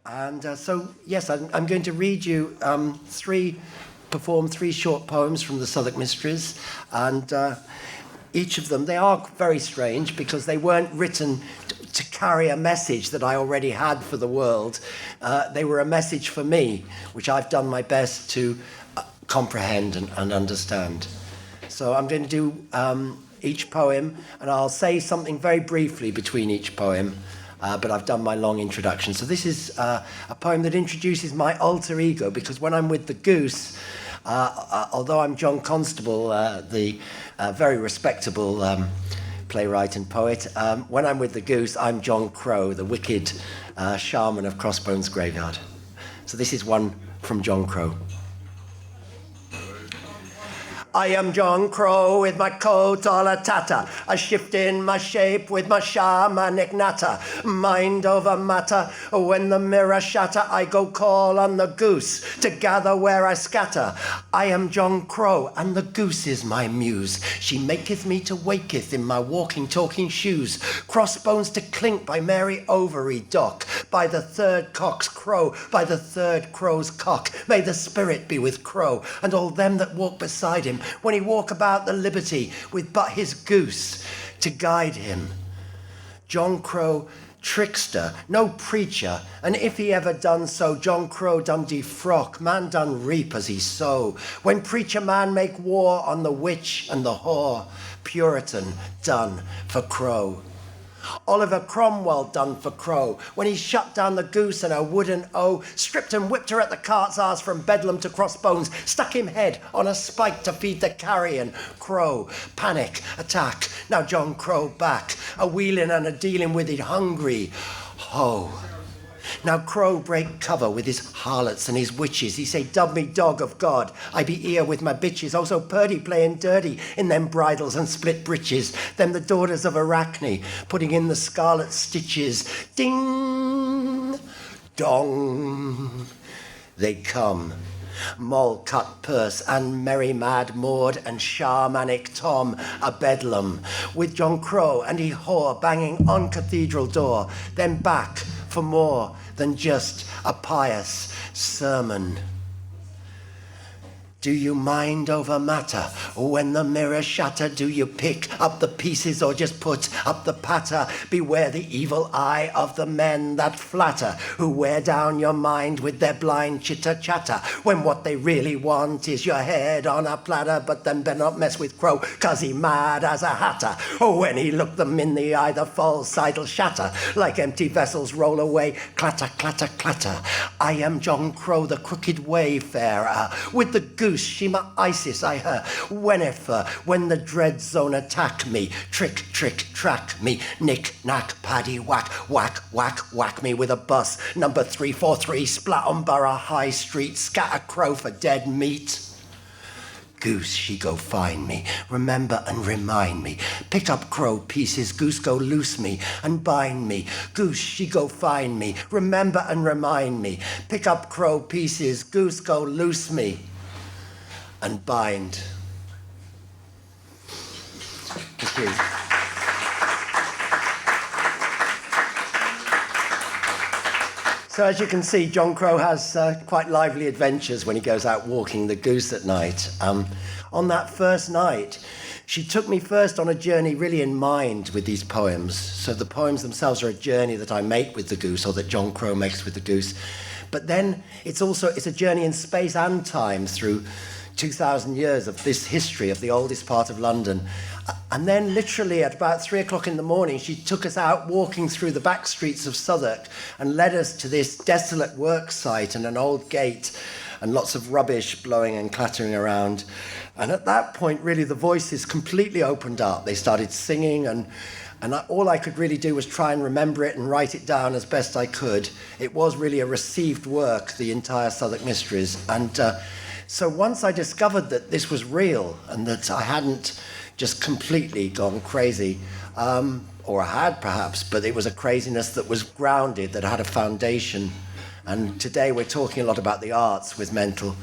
And yes, I'm going to read you perform three short poems from the Southwark Mysteries. And each of them, they are very strange because they weren't written to carry a message that I already had for the world. They were a message for me, which I've done my best to comprehend and understand. So I'm going to do each poem, and I'll say something very briefly between each poem, but I've done my long introduction. So this is a poem that introduces my alter ego, because when I'm with the goose, although I'm John Constable, the very respectable playwright and poet, when I'm with the goose, I'm John Crow, the wicked shaman of Crossbones Graveyard. So this is one from John Crow. I am John Crow with my coat all a-tatter, a shift in my shape with my shamanic natter. Mind over matter, when the mirror shatter, I go call on the goose to gather where I scatter. I am John Crow, and the goose is my muse. She maketh me to waketh in my walking, talking shoes. Crossbones to clink by Mary Ovary dock, by the third cock's crow, by the third crow's cock. May the spirit be with Crow, and all them that walk beside him, when he walk about the liberty with but his goose to guide him. John Crow, trickster, no preacher, and if he ever done so, John Crow done defrock, man done reap as he sow. When preacher man make war on the witch and the whore, Puritan done for Crow. Oliver Cromwell done for Crow, when he shut down the goose and her wooden O, stripped and whipped her at the cart's arse from Bedlam to Crossbones, stuck him head on a spike to feed the carrion. Crow, panic, attack, now John Crow back, a wheeling and a dealing with it hungry. Ho! Now Crow break cover with his harlots and his witches. He say, dub me dog of God, I be here with my bitches. Also Purdy playing dirty in them bridles and split breeches. Them the daughters of Arachne, putting in the scarlet stitches. Ding, dong, they come. Moll cut purse and merry mad Maud and shamanic Tom a bedlam, with John Crow and he whore banging on cathedral door, then back for more than just a pious sermon. Do you mind over matter? When the mirror shatter, do you pick up the pieces or just put up the patter? Beware the evil eye of the men that flatter, who wear down your mind with their blind chitter-chatter, when what they really want is your head on a platter. But then better not mess with Crow, 'cause he mad as a hatter. Or when he look them in the eye, the false side'll shatter, like empty vessels roll away, clatter, clatter, clatter. I am John Crow, the crooked wayfarer, with the goose Shema Isis I her, whenever, when the dread zone attack me, trick, trick, track me, knick, knack, paddy, whack, whack, whack, whack me with a bus, number 343, splat on Borough High Street, scatter Crow for dead meat. Goose, she go find me, remember and remind me, pick up Crow pieces, goose go loose me and bind me. Goose, she go find me, remember and remind me, pick up Crow pieces, goose go loose me and bind. Thank you. So as you can see, John Crow has quite lively adventures when he goes out walking the goose at night. On that first night, she took me first on a journey really in mind with these poems. So the poems themselves are a journey that I make with the goose, or that John Crow makes with the goose. But then it's a journey in space and time through 2,000 years of this history of the oldest part of London. And then literally at about 3 o'clock in the morning, she took us out walking through the back streets of Southwark and led us to this desolate work site and an old gate and lots of rubbish blowing and clattering around. And at that point, really, the voices completely opened up. They started singing, and all I could really do was try and remember it and write it down as best I could. It was really a received work, the entire Southwark Mysteries. And so once I discovered that this was real and that I hadn't just completely gone crazy, or I had perhaps, but it was a craziness that was grounded, that had a foundation. And today we're talking a lot about the arts with mental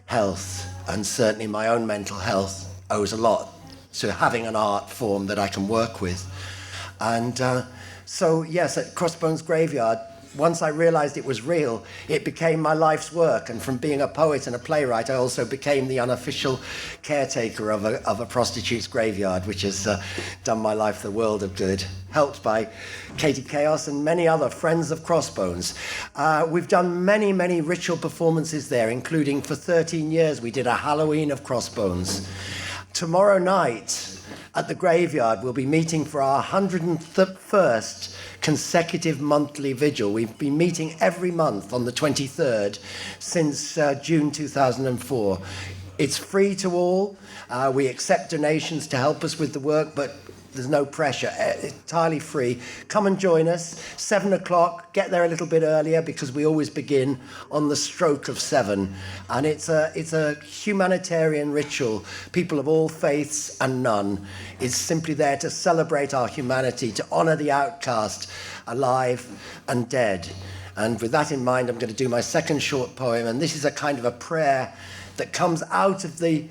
health, and certainly my own mental health owes a lot to having an art form that I can work with. And so yes, at Crossbones Graveyard, once I realized it was real, it became my life's work. And from being a poet and a playwright, I also became the unofficial caretaker of a prostitute's graveyard, which has done my life the world of good, helped by Katie Chaos and many other friends of Crossbones. We've done many, many ritual performances there, including for 13 years we did a Halloween of Crossbones. Tomorrow night at the graveyard, we'll be meeting for our 101st consecutive monthly vigil. We've been meeting every month on the 23rd since June 2004. It's free to all. We accept donations to help us with the work, but there's no pressure, entirely free. Come and join us, 7 o'clock, get there a little bit earlier because we always begin on the stroke of 7. And it's a humanitarian ritual. People of all faiths and none. It's simply there to celebrate our humanity, to honor the outcast, alive and dead. And with that in mind, I'm going to do my second short poem. And this is a kind of a prayer that comes out of the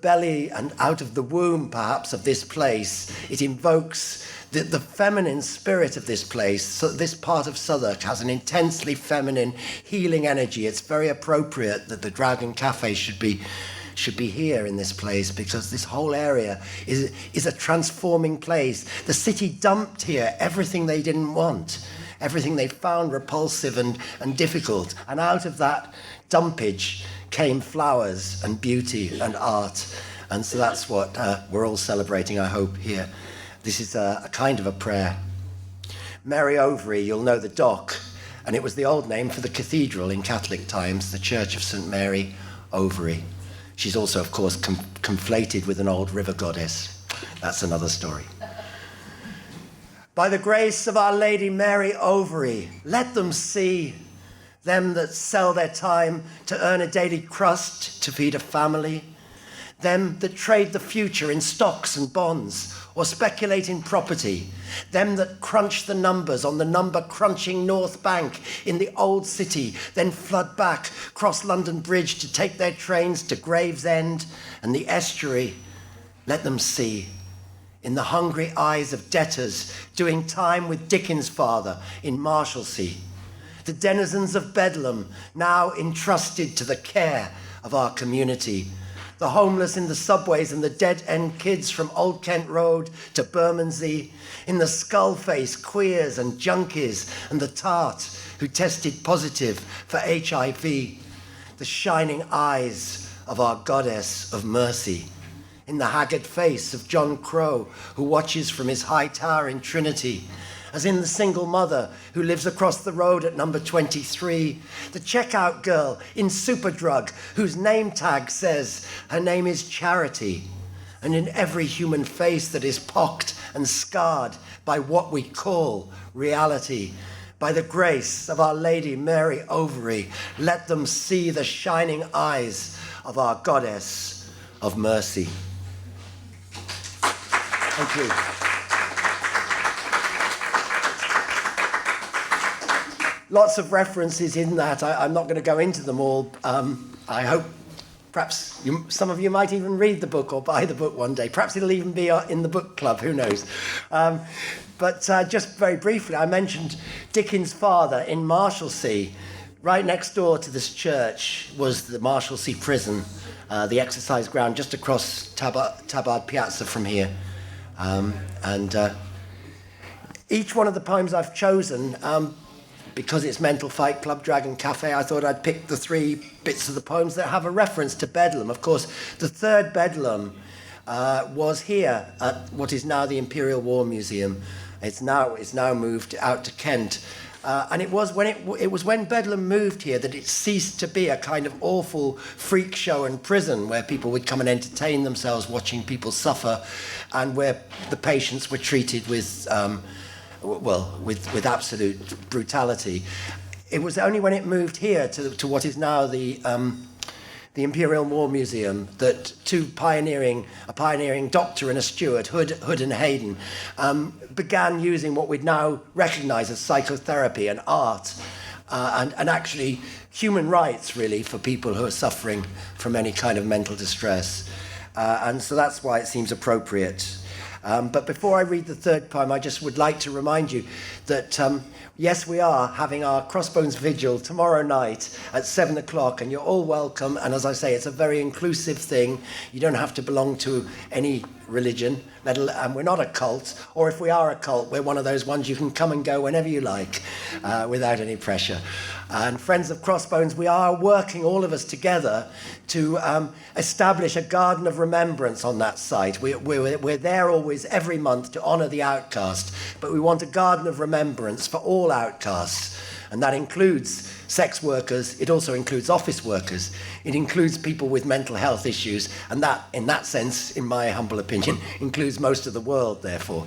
belly and out of the womb, perhaps, of this place. It invokes the feminine spirit of this place. So this part of Southwark has an intensely feminine, healing energy. It's very appropriate that the Dragon Cafe should be here in this place, because this whole area is a transforming place. The city dumped here everything they didn't want, everything they found repulsive and difficult. And out of that dumpage came flowers and beauty and art. And so that's what we're all celebrating, I hope, here. This is a kind of a prayer. Mary Overy, you'll know the dock, and it was the old name for the cathedral in Catholic times, the Church of St. Mary Overy. She's also, of course, conflated with an old river goddess. That's another story. By the grace of Our Lady Mary Overy, let them see, them that sell their time to earn a daily crust to feed a family, them that trade the future in stocks and bonds or speculate in property, them that crunch the numbers on the number-crunching North Bank in the old city, then flood back, cross London Bridge to take their trains to Gravesend and the estuary. Let them see, in the hungry eyes of debtors doing time with Dickens' father in Marshalsea, the denizens of Bedlam now entrusted to the care of our community, the homeless in the subways and the dead-end kids from Old Kent Road to Bermondsey, in the skull-faced queers and junkies and the tart who tested positive for HIV, the shining eyes of our goddess of mercy, in the haggard face of John Crow who watches from his high tower in Trinity, as in the single mother who lives across the road at number 23, the checkout girl in Superdrug whose name tag says her name is Charity, and in every human face that is pocked and scarred by what we call reality. By the grace of Our Lady Mary Overy, let them see the shining eyes of our goddess of mercy. Thank you. Lots of references in that. I'm not going to go into them all. I hope perhaps some of you might even read the book or buy the book one day. Perhaps it'll even be in the book club, who knows. But just very briefly, I mentioned Dickens' father in Marshalsea. Right next door to this church was the Marshalsea prison, the exercise ground just across Tabard Piazza from here. Each one of the poems I've chosen, because it's Mental Fight Club, Dragon Cafe, I thought I'd pick the 3 bits of the poems that have a reference to Bedlam. Of course, the third Bedlam was here at what is now the Imperial War Museum. It's now moved out to Kent. And it was when Bedlam moved here that it ceased to be a kind of awful freak show and prison where people would come and entertain themselves watching people suffer, and where the patients were treated with absolute brutality. It was only when it moved here to what is now the Imperial War Museum that a pioneering doctor and a steward, Hood and Hayden, began using what we'd now recognise as psychotherapy and art, and actually human rights, really, for people who are suffering from any kind of mental distress. And so that's why it seems appropriate. But before I read the third poem, I just would like to remind you that, yes, we are having our Crossbones Vigil tomorrow night at 7 o'clock, and you're all welcome. And as I say, it's a very inclusive thing. You don't have to belong to any religion, and we're not a cult, or if we are a cult, we're one of those ones you can come and go whenever you like, without any pressure. And Friends of Crossbones, we are working, all of us together, to establish a garden of remembrance on that site. We're there always every month to honour the outcast, but we want a garden of remembrance for all outcasts, and that includes sex workers, it also includes office workers, it includes people with mental health issues, and that, in that sense, in my humble opinion, includes most of the world, therefore,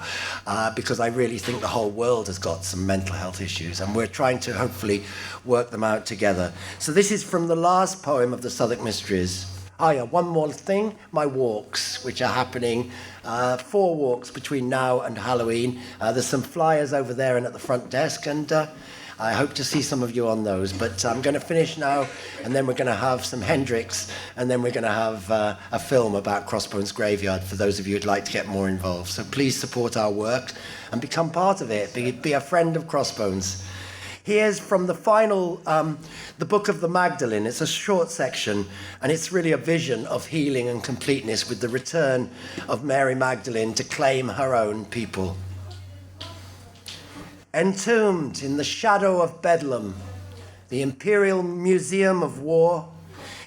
because I really think the whole world has got some mental health issues, and we're trying to hopefully work them out together. So this is from the last poem of the Southwark Mysteries. Oh yeah, one more thing, my walks, which are happening, 4 walks between now and Halloween. There's some flyers over there and at the front desk, and I hope to see some of you on those. But I'm going to finish now, and then we're going to have some Hendrix, and then we're going to have a film about Crossbones Graveyard for those of you who'd like to get more involved. So please support our work and become part of it. Be a friend of Crossbones. Here's from the final, the Book of the Magdalene. It's a short section, and it's really a vision of healing and completeness with the return of Mary Magdalene to claim her own people. Entombed in the shadow of Bedlam, the Imperial Museum of War,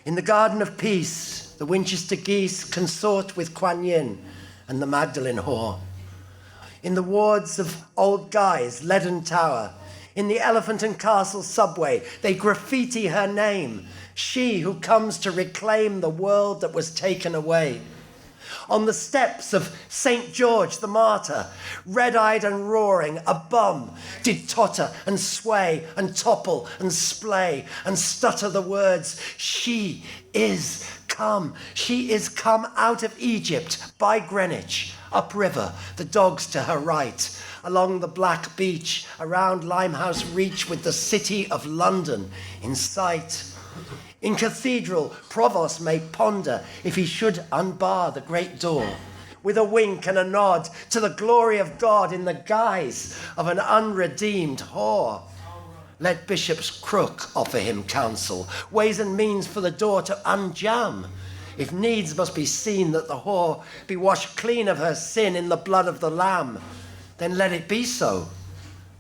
in the Garden of Peace, the Winchester geese consort with Kuan Yin and the Magdalene whore. In the wards of Old Guy's leaden tower, in the Elephant and Castle subway, they graffiti her name, she who comes to reclaim the world that was taken away. On the steps of St. George the Martyr, red-eyed and roaring, a bum did totter and sway and topple and splay and stutter the words, she is come out of Egypt by Greenwich, upriver, the dogs to her right, along the black beach, around Limehouse Reach with the city of London in sight. In cathedral, provost may ponder if he should unbar the great door, with a wink and a nod to the glory of God in the guise of an unredeemed whore. Let Bishop's crook offer him counsel, ways and means for the door to unjam. If needs must be seen that the whore be washed clean of her sin in the blood of the Lamb, then let it be so.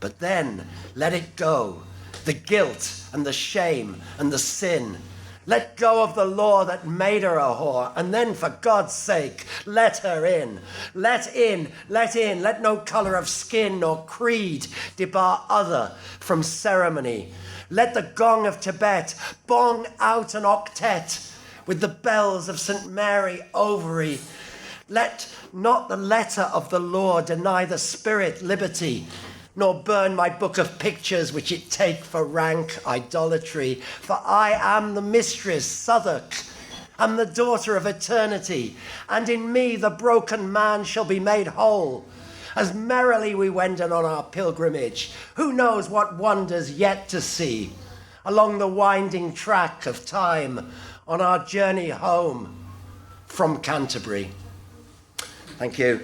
But then let it go, the guilt and the shame and the sin. Let go of the law that made her a whore, and then, for God's sake, let her in. Let in, let no colour of skin nor creed debar other from ceremony. Let the gong of Tibet bong out an octet with the bells of St. Mary Ovary. Let not the letter of the law deny the spirit liberty, nor burn my book of pictures which it take for rank idolatry. For I am the mistress, Southwark, am the daughter of eternity, and in me the broken man shall be made whole. As merrily we wended on our pilgrimage, who knows what wonders yet to see, along the winding track of time, on our journey home from Canterbury. Thank you.